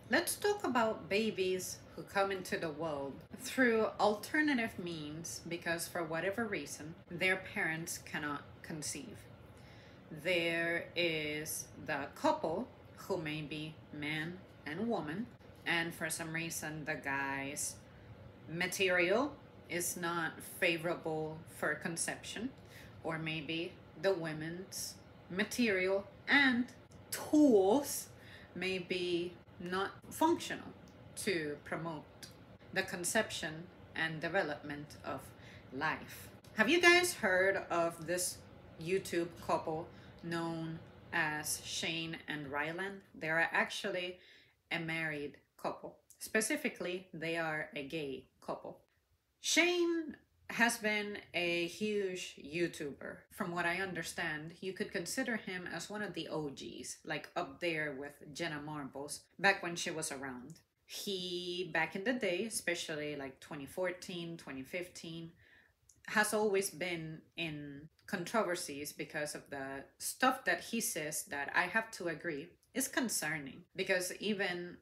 Let's talk about babies who come into the world through alternative means because, for whatever reason, their parents cannot conceive. There is the couple who may be man and woman, and for some reason, the guy's material is not favorable for conception, or maybe the women's material and tools may be not functional to promote the conception and development of life. Have you guys heard of this YouTube couple known as Shane and Ryland? They are actually a married couple. Specifically, they are a gay couple. Shane has been a huge YouTuber. From what I understand, you could consider him as one of the OGs, like up there with Jenna Marbles back when she was around. He, back in the day, especially like 2014, 2015, has always been in controversies because of the stuff that he says that I have to agree is concerning. Because even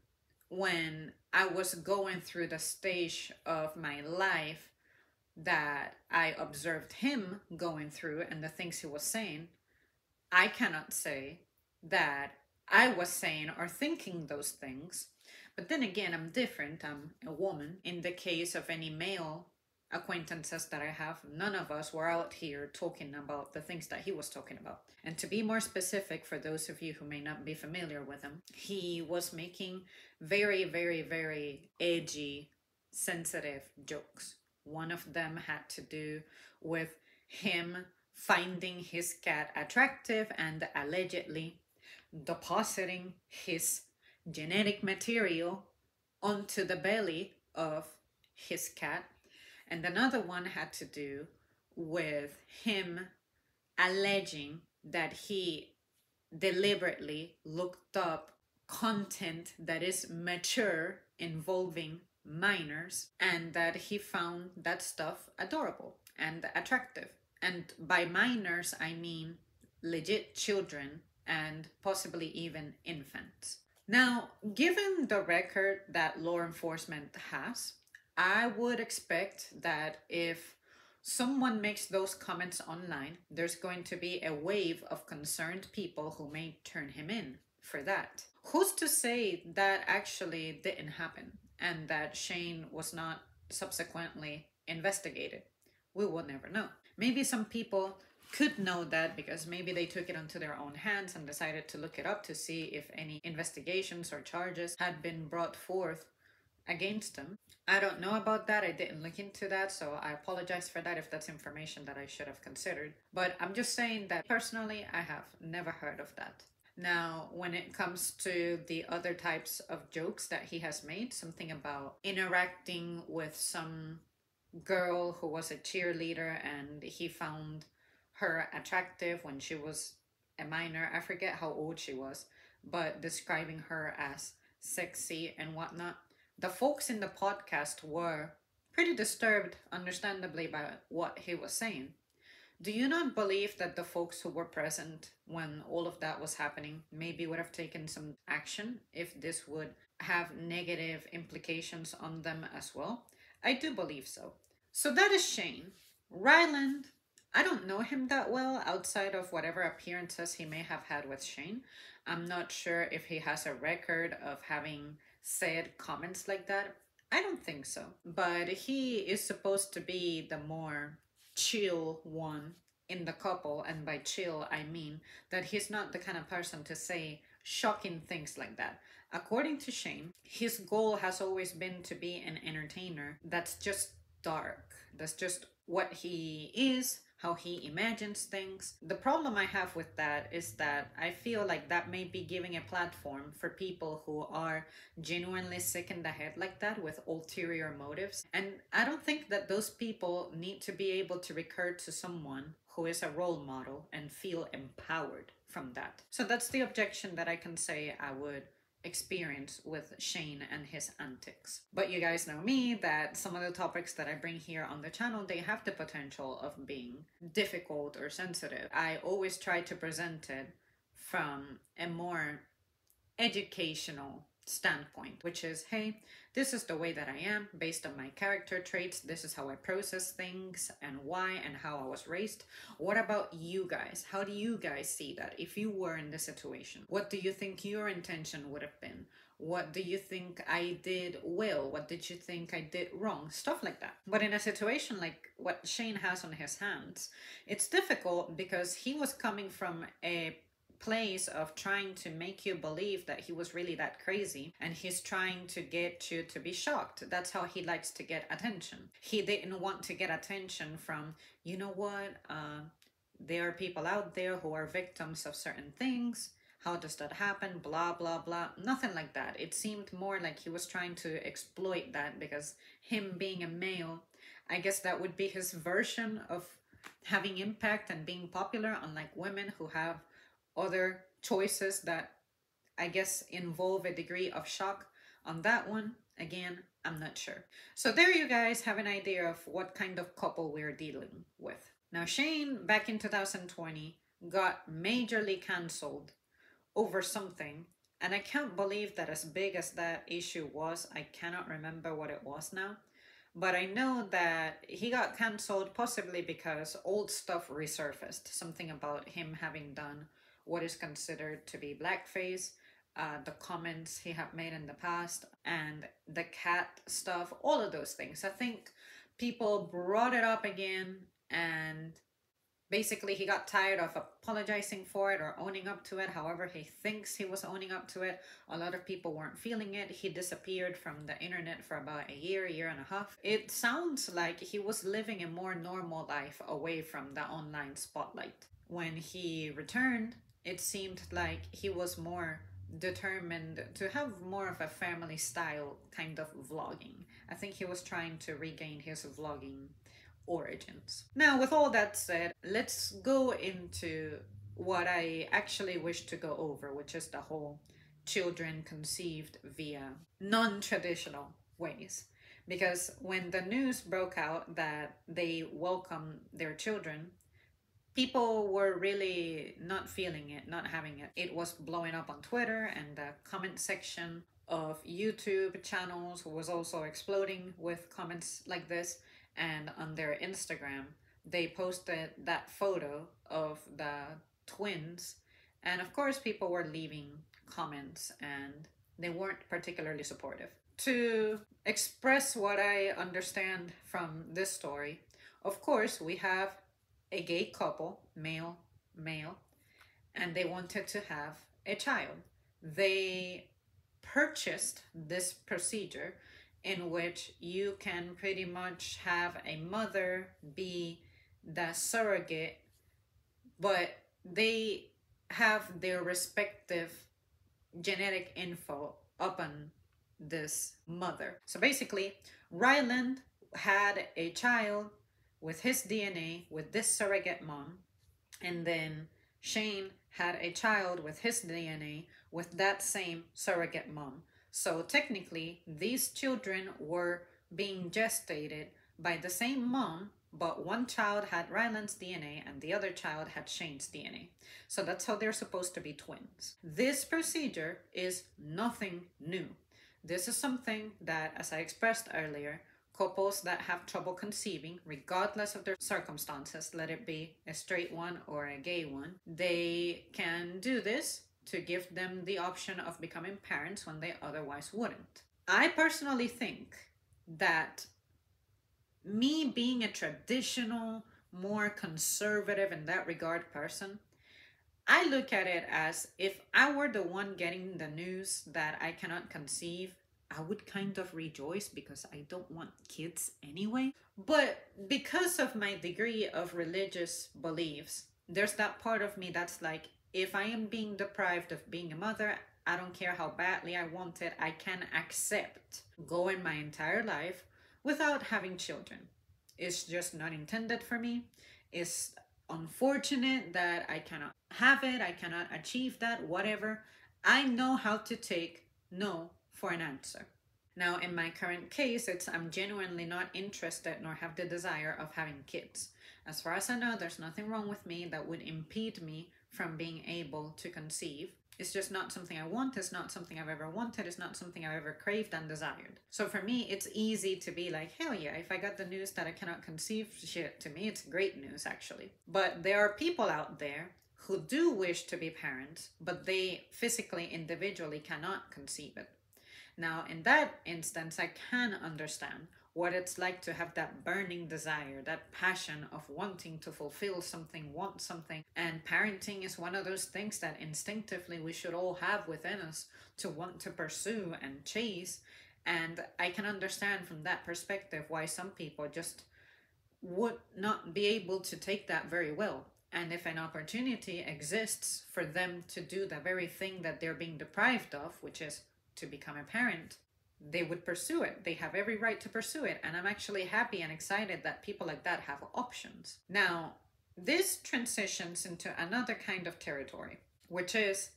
when I was going through the stage of my life that I observed him going through and the things he was saying, I cannot say that I was saying or thinking those things. But then again, I'm different. I'm a woman. In the case of any male acquaintances that I have, none of us were out here talking about the things that he was talking about. And to be more specific, for those of you who may not be familiar with him, he was making very, very, very edgy, sensitive jokes. One of them had to do with him finding his cat attractive and allegedly depositing his genetic material onto the belly of his cat. And another one had to do with him alleging that he deliberately looked up content that is mature involving minors and that he found that stuff adorable and attractive. And by minors, I mean legit children and possibly even infants. Now, given the record that law enforcement has, I would expect that if someone makes those comments online, there's going to be a wave of concerned people who may turn him in for that. Who's to say that actually didn't happen and that Shane was not subsequently investigated? We will never know. Maybe some people could know that because maybe they took it into their own hands and decided to look it up to see if any investigations or charges had been brought forth against them. I don't know about that. I didn't look into that, so I apologize for that if that's information that I should have considered. But I'm just saying that personally, I have never heard of that. Now, when it comes to the other types of jokes that he has made, something about interacting with some girl who was a cheerleader and he found her attractive when she was a minor. I forget how old she was, but describing her as sexy and whatnot. The folks in the podcast were pretty disturbed, understandably, by what he was saying. Do you not believe that the folks who were present when all of that was happening maybe would have taken some action if this would have negative implications on them as well? I do believe so. So that is Shane. Ryland, I don't know him that well outside of whatever appearances he may have had with Shane. I'm not sure if he has a record of having said comments like that. I don't think so. But he is supposed to be the more chill one in the couple, and by chill I mean that he's not the kind of person to say shocking things like that. According to Shane, his goal has always been to be an entertainer that's just dark. That's just what he is, how he imagines things. The problem I have with that is that I feel like that may be giving a platform for people who are genuinely sick in the head like that with ulterior motives. And I don't think that those people need to be able to recur to someone who is a role model and feel empowered from that. So that's the objection that I can say I would experience with Shane and his antics. But you guys know me that some of the topics that I bring here on the channel, they have the potential of being difficult or sensitive. I always try to present it from a more educational standpoint, which is, hey, this is the way that I am based on my character traits. This is how I process things and why and how I was raised. What about you guys? How do you guys see that? If you were in this situation, what do you think your intention would have been? What do you think I did well? What did you think I did wrong? Stuff like that. But in a situation like what Shane has on his hands, it's difficult because he was coming from a place of trying to make you believe that he was really that crazy, and he's trying to get you to be shocked. That's how he likes to get attention. He didn't want to get attention from, you know what, there are people out there who are victims of certain things. How does that happen? Blah, blah, blah. Nothing like that. It seemed more like he was trying to exploit that because him being a male, I guess that would be his version of having impact and being popular, unlike women who have other choices that I guess involve a degree of shock. On that one, again, I'm not sure. So there you guys have an idea of what kind of couple we're dealing with. Now, Shane, back in 2020, got majorly cancelled over something, and I can't believe that as big as that issue was, I cannot remember what it was now. But I know that he got cancelled possibly because old stuff resurfaced. Something about him having done what is considered to be blackface, the comments he had made in the past, and the cat stuff, all of those things. I think people brought it up again, and basically he got tired of apologizing for it or owning up to it, however he thinks he was owning up to it. A lot of people weren't feeling it. He disappeared from the internet for about a year and a half. It sounds like he was living a more normal life away from the online spotlight. When he returned, it seemed like he was more determined to have more of a family style kind of vlogging. I think he was trying to regain his vlogging origins. Now, with all that said, let's go into what I actually wish to go over, which is the whole children conceived via non-traditional ways. Because when the news broke out that they welcome their children, people were really not feeling it, not having it. It was blowing up on Twitter, and the comment section of YouTube channels was also exploding with comments like this. And on their Instagram, they posted that photo of the twins. And of course, people were leaving comments and they weren't particularly supportive. To express what I understand from this story, of course, we have a gay couple, male, and they wanted to have a child. They purchased this procedure in which you can pretty much have a mother be the surrogate, but they have their respective genetic info up on this mother. So basically, Ryland had a child with his DNA with this surrogate mom, and then Shane had a child with his DNA with that same surrogate mom. So technically, these children were being gestated by the same mom, but one child had Ryland's DNA and the other child had Shane's DNA. So that's how they're supposed to be twins. This procedure is nothing new. This is something that, as I expressed earlier, couples that have trouble conceiving, regardless of their circumstances, let it be a straight one or a gay one, they can do this to give them the option of becoming parents when they otherwise wouldn't. I personally think that me being a traditional, more conservative in that regard person, I look at it as if I were the one getting the news that I cannot conceive, I would kind of rejoice because I don't want kids anyway. But because of my degree of religious beliefs, there's that part of me that's like, if I am being deprived of being a mother, I don't care how badly I want it, I can accept going my entire life without having children. It's just not intended for me. It's unfortunate that I cannot have it, I cannot achieve that, whatever. I know how to take no for an answer. Now, in my current case, I'm genuinely not interested nor have the desire of having kids. As far as I know, there's nothing wrong with me that would impede me from being able to conceive. It's just not something I want. It's not something I've ever wanted. It's not something I've ever craved and desired. So for me, it's easy to be like, hell yeah, if I got the news that I cannot conceive, shit, to me, it's great news actually. But there are people out there who do wish to be parents, but they physically, individually cannot conceive it. Now, in that instance, I can understand what it's like to have that burning desire, that passion of wanting to fulfill something, want something. And parenting is one of those things that instinctively we should all have within us to want to pursue and chase. And I can understand from that perspective why some people just would not be able to take that very well. And if an opportunity exists for them to do the very thing that they're being deprived of, which is to become a parent, they would pursue it. They have every right to pursue it. And I'm actually happy and excited that people like that have options. Now, this transitions into another kind of territory, which is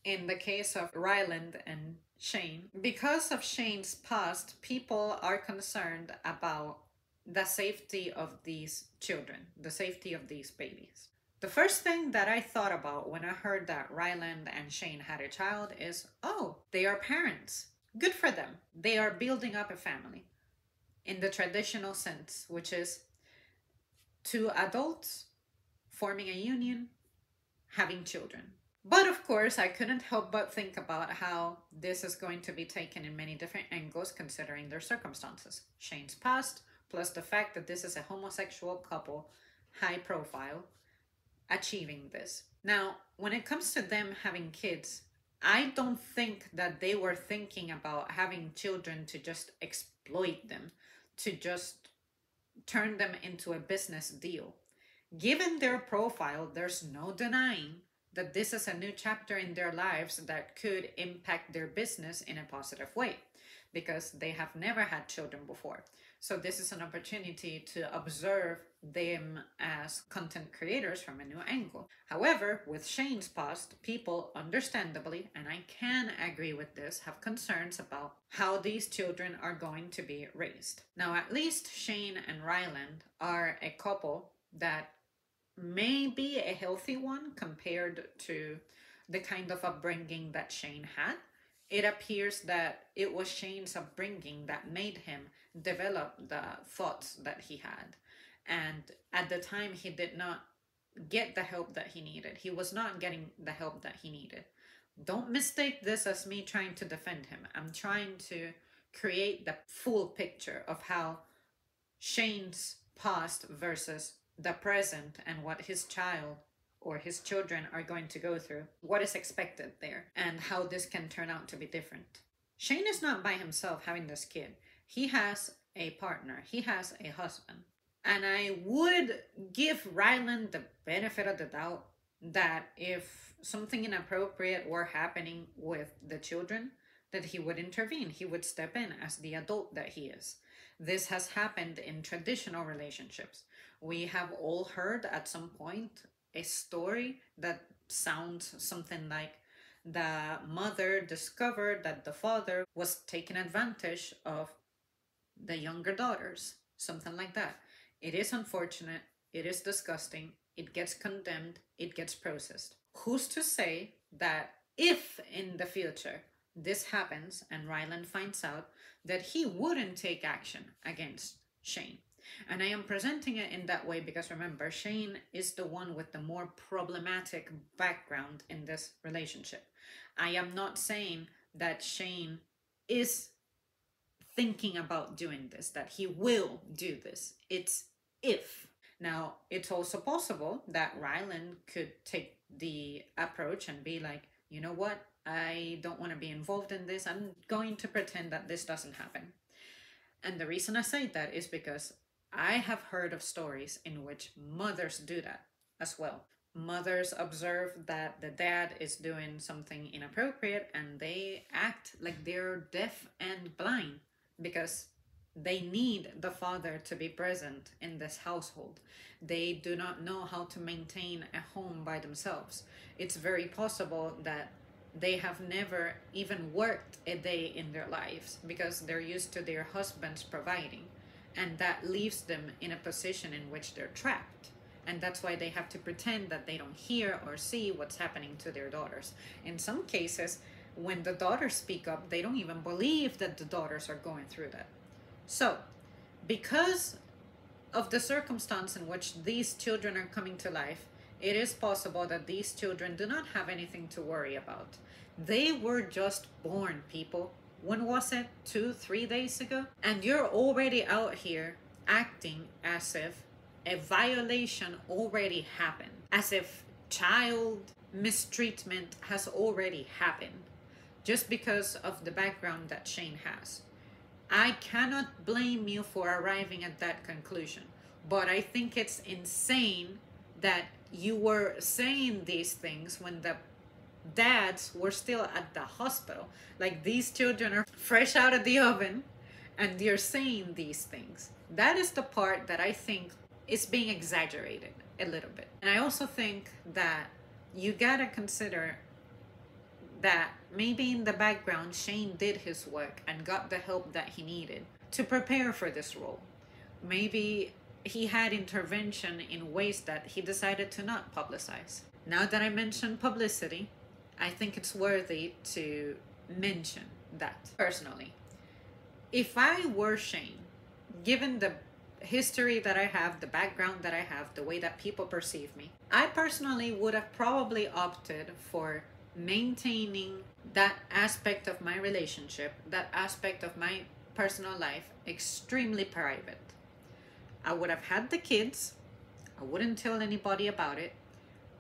in the case of Ryland and Shane. Because of Shane's past, people are concerned about the safety of these children, the safety of these babies. The first thing that I thought about when I heard that Ryland and Shane had a child is, oh, they are parents. Good for them. They are building up a family in the traditional sense, which is two adults forming a union, having children. But of course, I couldn't help but think about how this is going to be taken in many different angles considering their circumstances. Shane's past, plus the fact that this is a homosexual couple, high profile, achieving this. Now, when it comes to them having kids, I don't think that they were thinking about having children to just exploit them, to just turn them into a business deal. Given their profile, there's no denying that this is a new chapter in their lives that could impact their business in a positive way because they have never had children before. So this is an opportunity to observe them as content creators from a new angle. However, with Shane's past, people understandably, and I can agree with this, have concerns about how these children are going to be raised. Now, at least Shane and Ryland are a couple that may be a healthy one compared to the kind of upbringing that Shane had. It appears that it was Shane's upbringing that made him develop the thoughts that he had. And at the time, he did not get the help that he needed. He was not getting the help that he needed. Don't mistake this as me trying to defend him. I'm trying to create the full picture of how Shane's past versus the present and what his child or his children are going to go through, what is expected there, and how this can turn out to be different. Shane is not by himself having this kid. He has a partner. He has a husband. And I would give Ryland the benefit of the doubt that if something inappropriate were happening with the children, that he would intervene. He would step in as the adult that he is. This has happened in traditional relationships. We have all heard at some point a story that sounds something like the mother discovered that the father was taking advantage of the younger daughters, something like that. It is unfortunate, it is disgusting, it gets condemned, it gets processed. Who's to say that if in the future this happens and Ryland finds out, that he wouldn't take action against Shane? And I am presenting it in that way because remember, Shane is the one with the more problematic background in this relationship. I am not saying that Shane is thinking about doing this, that he will do this. It's if. Now, it's also possible that Ryland could take the approach and be like, you know what? I don't want to be involved in this. I'm going to pretend that this doesn't happen. And the reason I say that is because I have heard of stories in which mothers do that as well. Mothers observe that the dad is doing something inappropriate and they act like they're deaf and blind because they need the father to be present in this household. They do not know how to maintain a home by themselves. It's very possible that they have never even worked a day in their lives because they're used to their husbands providing. And that leaves them in a position in which they're trapped. And that's why they have to pretend that they don't hear or see what's happening to their daughters. In some cases, when the daughters speak up, they don't even believe that the daughters are going through that. So, because of the circumstance in which these children are coming to life, it is possible that these children do not have anything to worry about. They were just born, people. When was it? 2-3 days ago? And you're already out here acting as if a violation already happened, as if child mistreatment has already happened, just because of the background that Shane has. I cannot blame you for arriving at that conclusion, but I think it's insane that you were saying these things when the dads were still at the hospital. Like, these children are fresh out of the oven and you're saying these things. That is the part that I think is being exaggerated a little bit. And I also think that you gotta consider that maybe in the background Shane did his work and got the help that he needed to prepare for this role. Maybe he had intervention in ways that he decided to not publicize. Now that I mentioned publicity, I think it's worthy to mention that. Personally, if I were Shane, given the history that I have, the background that I have, the way that people perceive me, I personally would have probably opted for maintaining that aspect of my relationship, that aspect of my personal life, extremely private. I would have had the kids. I wouldn't tell anybody about it.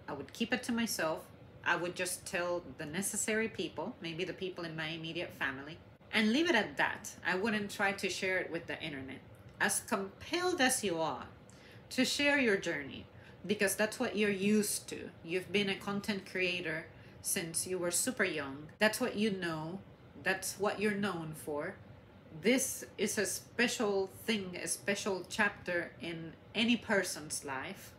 I would keep it to myself. I would just tell the necessary people, maybe the people in my immediate family, and leave it at that. I wouldn't try to share it with the internet. As compelled as you are to share your journey, because that's what you're used to. You've been a content creator since you were super young. That's what you know. That's what you're known for. This is a special thing, a special chapter in any person's life.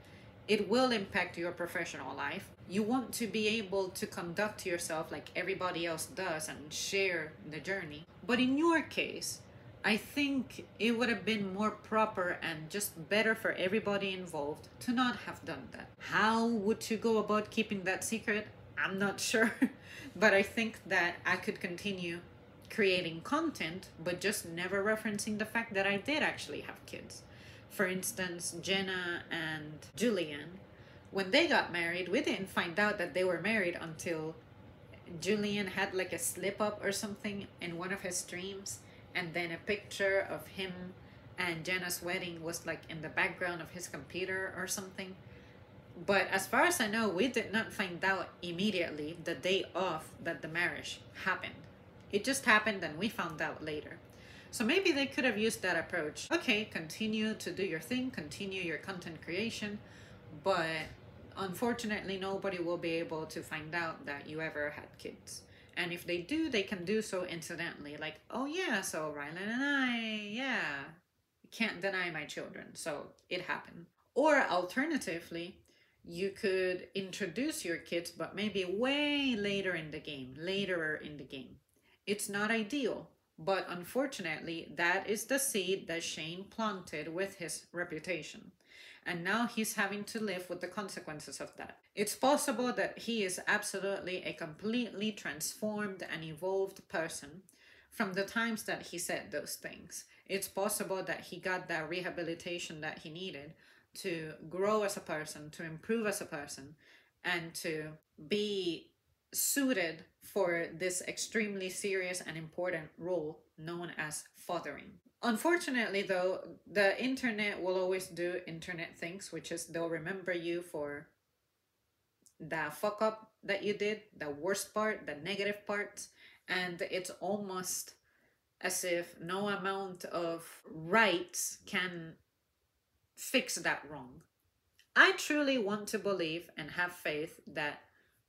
It will impact your professional life. You want to be able to conduct yourself like everybody else does and share the journey. But in your case, I think it would have been more proper and just better for everybody involved to not have done that. How would you go about keeping that secret? I'm not sure. But I think that I could continue creating content, but just never referencing the fact that I did actually have kids. For instance, Jenna and Julian, when they got married, we didn't find out that they were married until Julian had like a slip up or something in one of his streams, and then a picture of him and Jenna's wedding was like in the background of his computer or something. But as far as I know, we did not find out immediately the day of that the marriage happened. It just happened and we found out later. So maybe they could have used that approach. Okay, continue to do your thing, continue your content creation, but unfortunately nobody will be able to find out that you ever had kids. And if they do, they can do so incidentally, like, oh yeah, so Rylan and I, yeah, can't deny my children, so it happened. Or alternatively, you could introduce your kids, but maybe way later in the game. It's not ideal, but unfortunately, that is the seed that Shane planted with his reputation. And now he's having to live with the consequences of that. It's possible that he is absolutely a completely transformed and evolved person from the times that he said those things. It's possible that he got that rehabilitation that he needed to grow as a person, to improve as a person, and to be suited for this extremely serious and important role known as fathering. Unfortunately, though, the internet will always do internet things, which is they'll remember you for the fuck up that you did, the worst part, the negative parts, and it's almost as if no amount of rights can fix that wrong. I truly want to believe and have faith that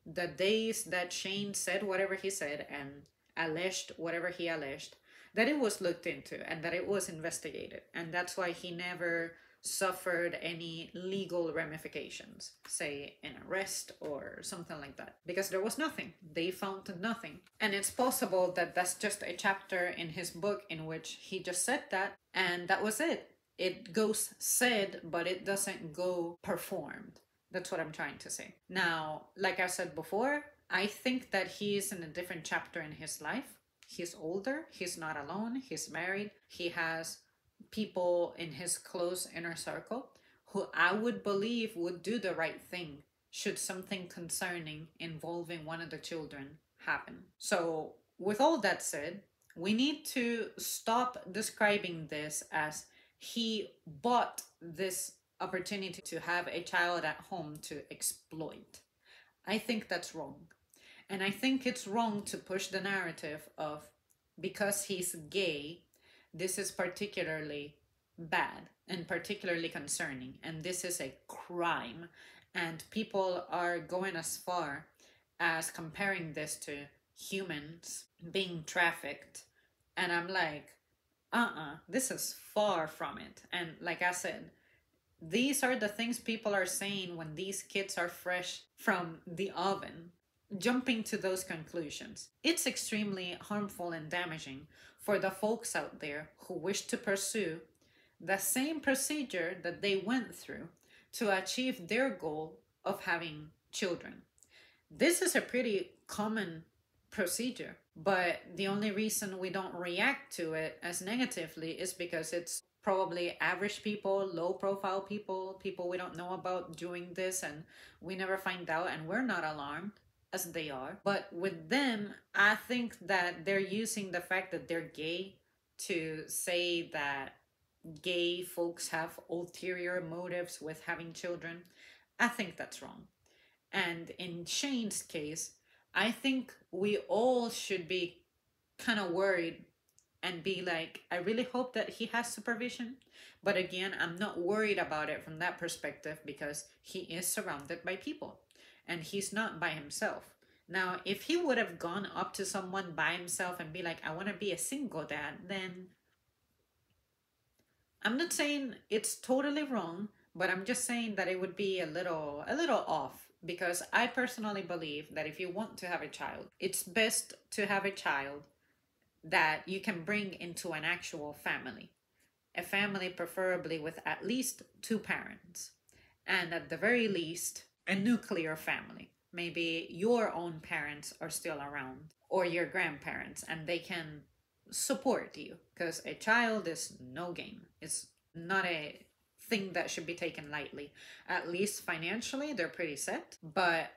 the days that Shane said whatever he said and alleged whatever he alleged, that it was looked into and that it was investigated. And that's why he never suffered any legal ramifications, say an arrest or something like that, because there was nothing. They found nothing. And it's possible that that's just a chapter in his book in which he just said that and that was it. It goes said, but it doesn't go performed. That's what I'm trying to say. Now, like I said before, I think that he is in a different chapter in his life. He's older, he's not alone, he's married, he has people in his close inner circle who I would believe would do the right thing should something concerning involving one of the children happen. So, with all that said, we need to stop describing this as he bought this opportunity to have a child at home to exploit. I think that's wrong. And I think it's wrong to push the narrative of because he's gay, this is particularly bad and particularly concerning. And this is a crime. And people are going as far as comparing this to humans being trafficked. And I'm like, this is far from it. And like I said, these are the things people are saying when these kids are fresh from the oven. Jumping to those conclusions, it's extremely harmful and damaging for the folks out there who wish to pursue the same procedure that they went through to achieve their goal of having children. This is a pretty common procedure, but the only reason we don't react to it as negatively is because it's probably average people, low profile people, people we don't know about doing this, and we never find out, and we're not alarmed as they are. But with them, I think that they're using the fact that they're gay to say that gay folks have ulterior motives with having children. I think that's wrong. And in Shane's case, I think we all should be kind of worried and be like, I really hope that he has supervision. But again, I'm not worried about it from that perspective because he is surrounded by people and he's not by himself. Now, if he would have gone up to someone by himself and be like, I want to be a single dad, then I'm not saying it's totally wrong, but I'm just saying that it would be a little off because I personally believe that if you want to have a child, it's best to have a child that you can bring into an actual family. A family preferably with at least two parents. And at the very least, a nuclear family. Maybe your own parents are still around or your grandparents and they can support you because a child is no game. It's not a thing that should be taken lightly. At least financially, they're pretty set. But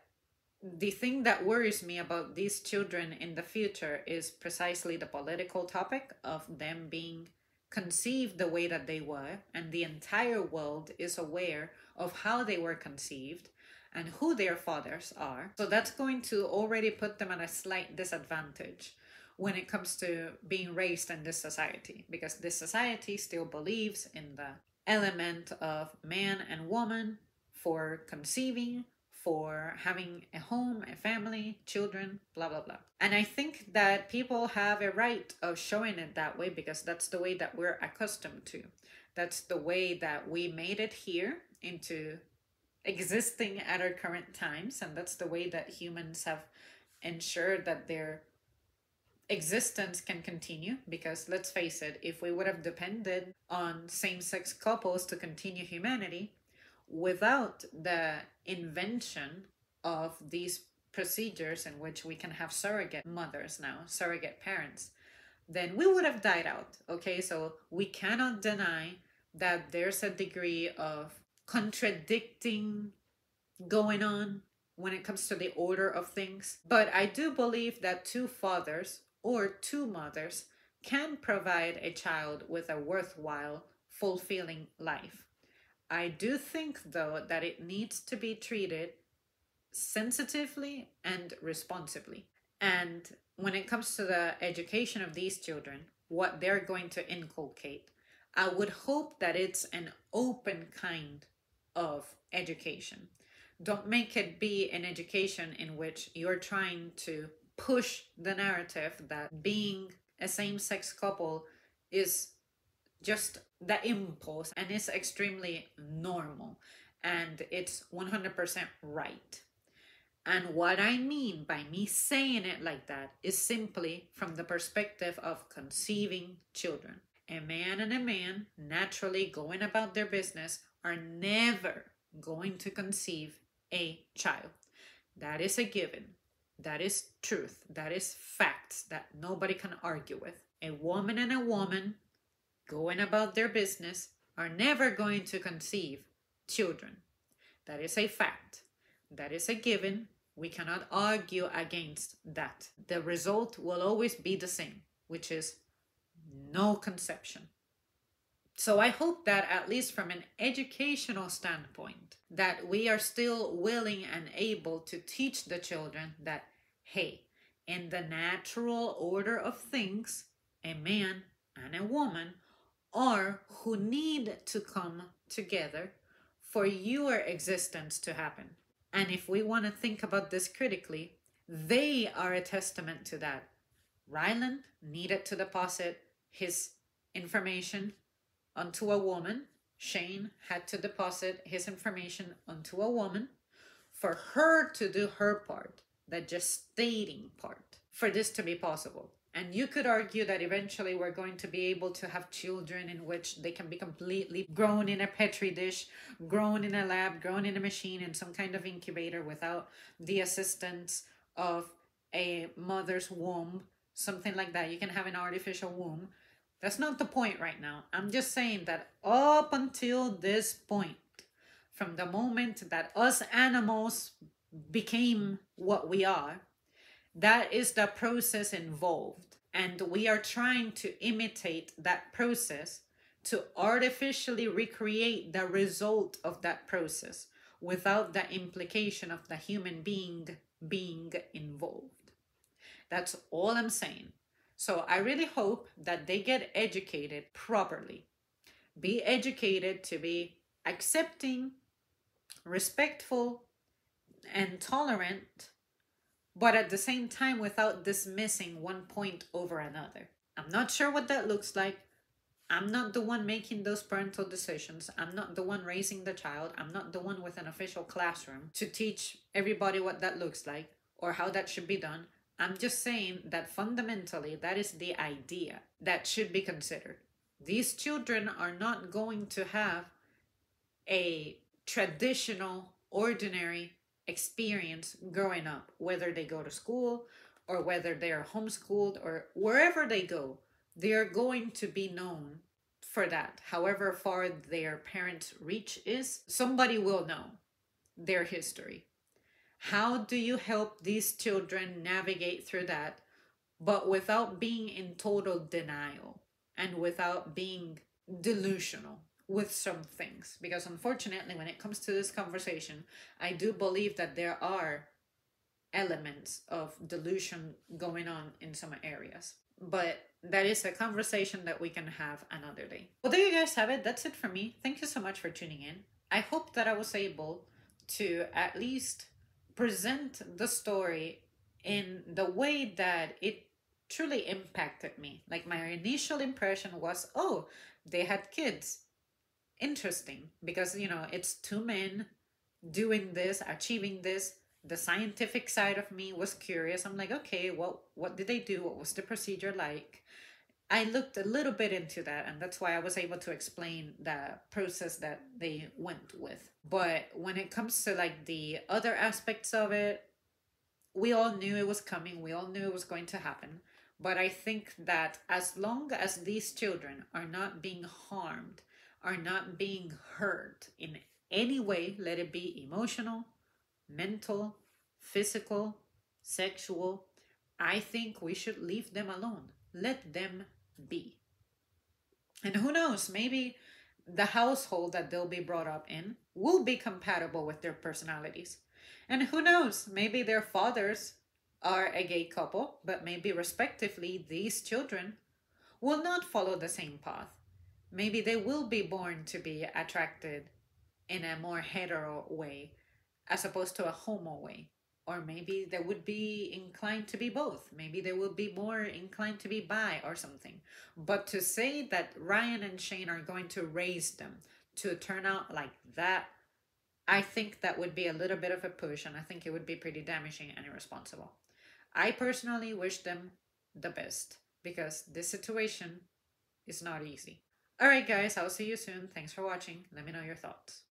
the thing that worries me about these children in the future is precisely the political topic of them being conceived the way that they were, and the entire world is aware of how they were conceived and who their fathers are. So that's going to already put them at a slight disadvantage when it comes to being raised in this society, because this society still believes in the element of man and woman for conceiving, for having a home, a family, children, blah, blah, blah. And I think that people have a right of showing it that way because that's the way that we're accustomed to. That's the way that we made it here into existing at our current times. And that's the way that humans have ensured that their existence can continue. Because let's face it, if we would have depended on same-sex couples to continue humanity, without the invention of these procedures in which we can have surrogate mothers now, surrogate parents, then we would have died out. Okay, so we cannot deny that there's a degree of contradicting going on when it comes to the order of things. But I do believe that two fathers or two mothers can provide a child with a worthwhile, fulfilling life. I do think, though, that it needs to be treated sensitively and responsibly. And when it comes to the education of these children, what they're going to inculcate, I would hope that it's an open kind of education. Don't make it be an education in which you're trying to push the narrative that being a same-sex couple is just the impulse and it's extremely normal and it's 100% right. And what I mean by me saying it like that is simply from the perspective of conceiving children. a man and a man naturally going about their business are never going to conceive a child. That is a given. That is truth. That is facts that nobody can argue with. A woman and a woman going about their business are never going to conceive children. That is a fact. That is a given. We cannot argue against that. The result will always be the same, which is no conception. So I hope that at least from an educational standpoint, that we are still willing and able to teach the children that, hey, in the natural order of things, a man and a woman are who need to come together for your existence to happen. And if we want to think about this critically, they are a testament to that. Ryland needed to deposit his information onto a woman. Shane had to deposit his information onto a woman for her to do her part, the gestating part, for this to be possible. And you could argue that eventually we're going to be able to have children in which they can be completely grown in a petri dish, grown in a lab, grown in a machine, in some kind of incubator without the assistance of a mother's womb, something like that. You can have an artificial womb. That's not the point right now. I'm just saying that up until this point, from the moment that us animals became what we are, that is the process involved. And we are trying to imitate that process to artificially recreate the result of that process without the implication of the human being involved. That's all I'm saying. So I really hope that they get educated properly. Be educated to be accepting, respectful, and tolerant, but at the same time without dismissing one point over another. I'm not sure what that looks like. I'm not the one making those parental decisions. I'm not the one raising the child. I'm not the one with an official classroom to teach everybody what that looks like or how that should be done. I'm just saying that fundamentally that is the idea that should be considered. These children are not going to have a traditional, ordinary experience growing up, whether they go to school or whether they are homeschooled or wherever they go. They are going to be known for that. However far their parents' reach is, somebody will know their history. How do you help these children navigate through that, but without being in total denial and without being delusional with some things? Because unfortunately, when it comes to this conversation, I do believe that there are elements of delusion going on in some areas. But that is a conversation that we can have another day. Well, there you guys have it. That's it for me. Thank you so much for tuning in. I hope that I was able to at least present the story in the way that it truly impacted me. Like, my initial impression was, oh, they had kids. Interesting, because it's two men doing this, achieving this. The scientific side of me was curious. I'm like, okay, well, what did they do? What was the procedure like? I looked a little bit into that, and that's why I was able to explain the process that they went with. But when it comes to like the other aspects of it, we all knew it was coming. We all knew it was going to happen. But I think that as long as these children are not being harmed, are not being hurt in any way, let it be emotional, mental, physical, sexual, I think we should leave them alone. Let them be. And who knows, maybe the household that they'll be brought up in will be compatible with their personalities. And who knows, maybe their fathers are a gay couple, but maybe respectively these children will not follow the same path. Maybe they will be born to be attracted in a more hetero way as opposed to a homo way. Or maybe they would be inclined to be both. Maybe they will be more inclined to be bi or something. But to say that Ryan and Shane are going to raise them to turn out like that, I think that would be a little bit of a push, and I think it would be pretty damaging and irresponsible. I personally wish them the best, because this situation is not easy. All right, guys, I'll see you soon. Thanks for watching. Let me know your thoughts.